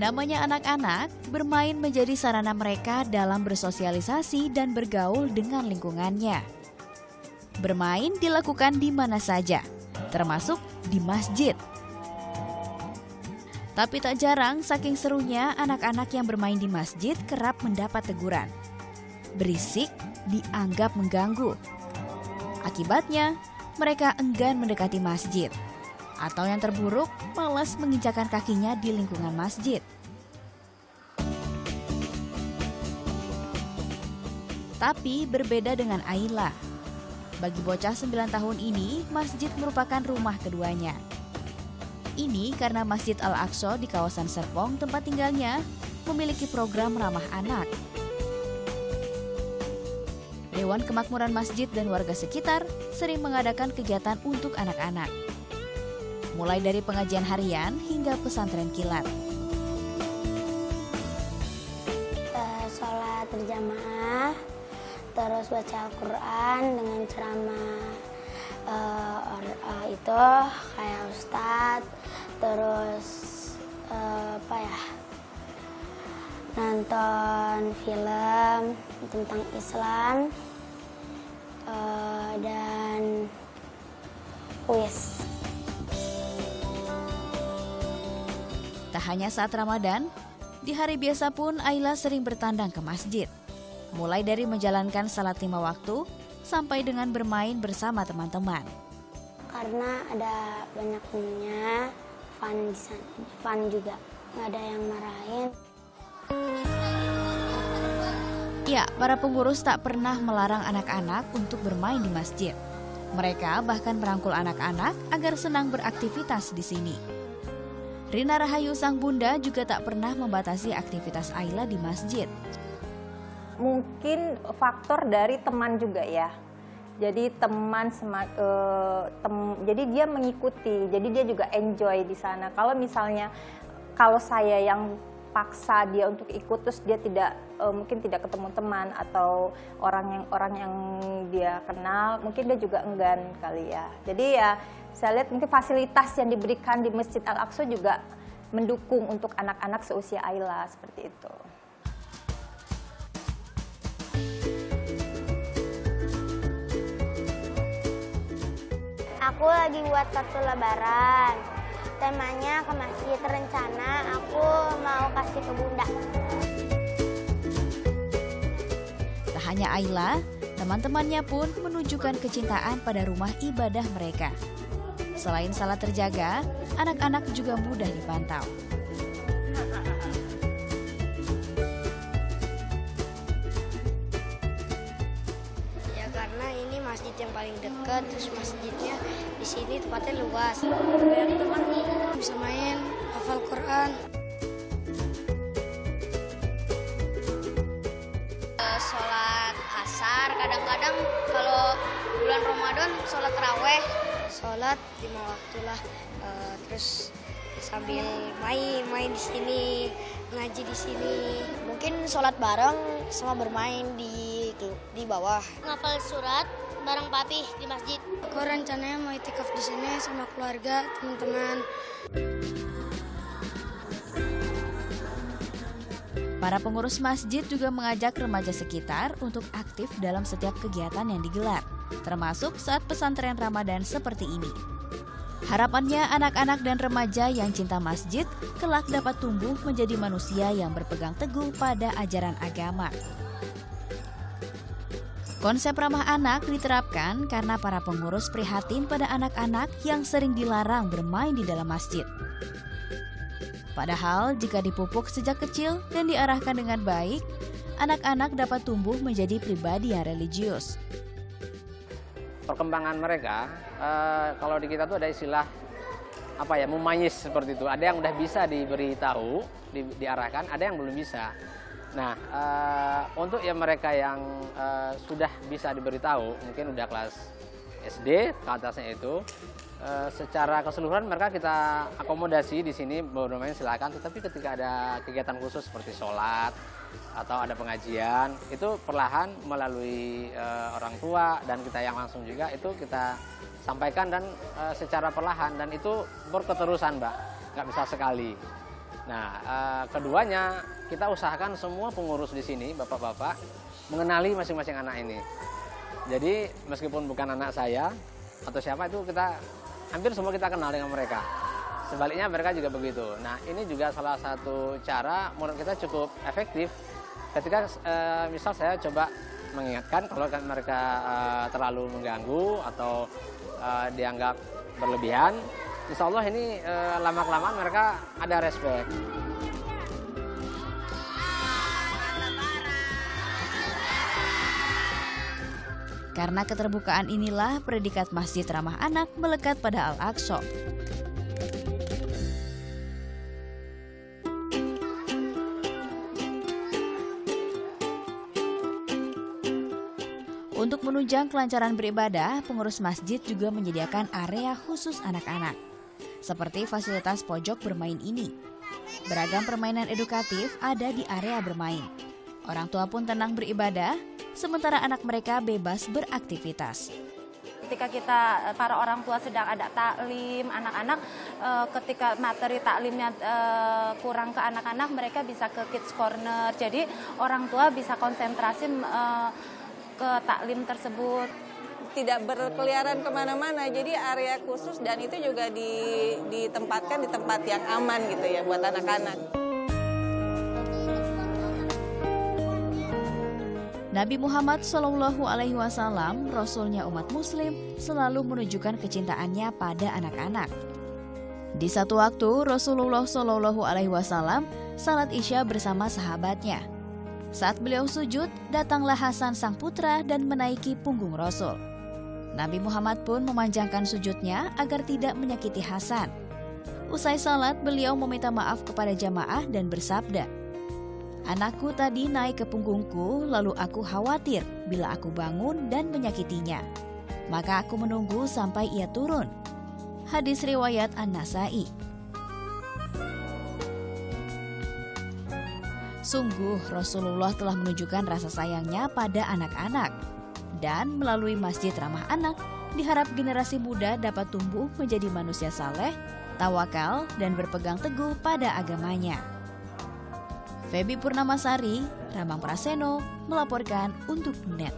Namanya anak-anak, bermain menjadi sarana mereka dalam bersosialisasi dan bergaul dengan lingkungannya. Bermain dilakukan di mana saja, termasuk di masjid. Tapi tak jarang, saking serunya, anak-anak yang bermain di masjid kerap mendapat teguran. Berisik dianggap mengganggu. Akibatnya, mereka enggan mendekati masjid. Atau yang terburuk, malas menginjakan kakinya di lingkungan masjid. Tapi berbeda dengan Ayla. Bagi bocah 9 tahun ini, masjid merupakan rumah keduanya. Ini karena Masjid Al-Aqsa di kawasan Serpong, tempat tinggalnya, memiliki program ramah anak. Dewan Kemakmuran Masjid dan warga sekitar sering mengadakan kegiatan untuk anak-anak. Mulai dari pengajian harian hingga pesantren kilat. Sholat berjamaah, terus baca Al-Quran dengan ceramah itu kayak Ustadz, terus nonton film tentang Islam dan kuis. Tak hanya saat Ramadan, di hari biasa pun Ayla sering bertandang ke masjid. Mulai dari menjalankan salat 5 waktu, sampai dengan bermain bersama teman-teman. Karena ada banyak temennya, fun juga, nggak ada yang marahin. Ya, para pengurus tak pernah melarang anak-anak untuk bermain di masjid. Mereka bahkan merangkul anak-anak agar senang beraktivitas di sini. Rina Rahayu sang bunda juga tak pernah membatasi aktivitas Ayla di masjid. Mungkin faktor dari teman juga ya. Jadi jadi dia mengikuti, jadi dia juga enjoy di sana. Kalau misalnya saya yang paksa dia untuk ikut, terus dia mungkin tidak ketemu teman atau orang yang dia kenal, mungkin dia juga enggan kali ya. Jadi ya saya lihat mungkin fasilitas yang diberikan di Masjid Al-Aqsa juga mendukung untuk anak-anak seusia Ayla seperti itu. Aku lagi buat kartu lebaran. Temanya ke masjid, rencana aku mau kasih ke bunda. Tak hanya Ayla, teman-temannya pun menunjukkan kecintaan pada rumah ibadah mereka. Selain salat terjaga, anak-anak juga mudah dipantau. Ya karena ini masjid yang paling dekat, terus masjidnya di sini tempatnya luas. Banyak teman bisa main, hafal Quran. Sholat asar, kadang-kadang kalau bulan Ramadan sholat taraweh. Sholat 5 waktu lah, terus sambil main di sini, ngaji di sini. Mungkin sholat bareng sama bermain di bawah. Ngafal surat bareng papi di masjid. Aku rencananya mau itikaf di sini sama keluarga, teman-teman. Para pengurus masjid juga mengajak remaja sekitar untuk aktif dalam setiap kegiatan yang digelar, termasuk saat pesantren Ramadan seperti ini. Harapannya anak-anak dan remaja yang cinta masjid kelak dapat tumbuh menjadi manusia yang berpegang teguh pada ajaran agama. Konsep ramah anak diterapkan karena para pengurus prihatin pada anak-anak yang sering dilarang bermain di dalam masjid. Padahal jika dipupuk sejak kecil dan diarahkan dengan baik, anak-anak dapat tumbuh menjadi pribadi yang religius. Perkembangan mereka, kalau di kita tuh ada istilah mumayyiz seperti itu. Ada yang udah bisa diberitahu, diarahkan, ada yang belum bisa. Nah, untuk yang mereka yang sudah bisa diberitahu, mungkin udah kelas SD ke atasnya itu, secara keseluruhan mereka kita akomodasi di sini bermain silakan. Tetapi ketika ada kegiatan khusus seperti sholat, atau ada pengajian, itu perlahan melalui orang tua dan kita yang langsung juga itu kita sampaikan dan secara perlahan, dan itu berketerusan, Mbak, nggak bisa sekali. Nah, keduanya kita usahakan semua pengurus di sini, bapak-bapak, mengenali masing-masing anak ini. Jadi meskipun bukan anak saya atau siapa, itu kita hampir semua kita kenal dengan mereka. Sebaliknya mereka juga begitu. Nah, ini juga salah satu cara menurut kita cukup efektif ketika misal saya coba mengingatkan kalau mereka terlalu mengganggu atau dianggap berlebihan. Insya Allah ini lama-kelamaan mereka ada respect. Karena keterbukaan inilah predikat Masjid Ramah Anak melekat pada Al-Aqsa. Untuk menunjang kelancaran beribadah, pengurus masjid juga menyediakan area khusus anak-anak, seperti fasilitas pojok bermain ini. Beragam permainan edukatif ada di area bermain. Orang tua pun tenang beribadah, sementara anak mereka bebas beraktivitas. Ketika kita para orang tua sedang ada taklim anak-anak, ketika materi taklimnya kurang ke anak-anak, mereka bisa ke kids corner. Jadi orang tua bisa konsentrasi ke taklim tersebut. Tidak berkeliaran kemana-mana, jadi area khusus, dan itu juga ditempatkan di tempat yang aman gitu ya buat anak-anak. Nabi Muhammad SAW, Rasulnya umat Muslim, selalu menunjukkan kecintaannya pada anak-anak. Di satu waktu, Rasulullah SAW salat Isya bersama sahabatnya. Saat beliau sujud, datanglah Hasan sang putra dan menaiki punggung Rasul. Nabi Muhammad pun memanjangkan sujudnya agar tidak menyakiti Hasan. Usai salat, beliau meminta maaf kepada jamaah dan bersabda, "Anakku tadi naik ke punggungku, lalu aku khawatir bila aku bangun dan menyakitinya. Maka aku menunggu sampai ia turun." Hadis riwayat An-Nasai. Sungguh Rasulullah telah menunjukkan rasa sayangnya pada anak-anak. Dan melalui Masjid Ramah Anak, diharap generasi muda dapat tumbuh menjadi manusia saleh, tawakal, dan berpegang teguh pada agamanya. Febi Purnamasari, Ramang Praseno melaporkan untuk NET.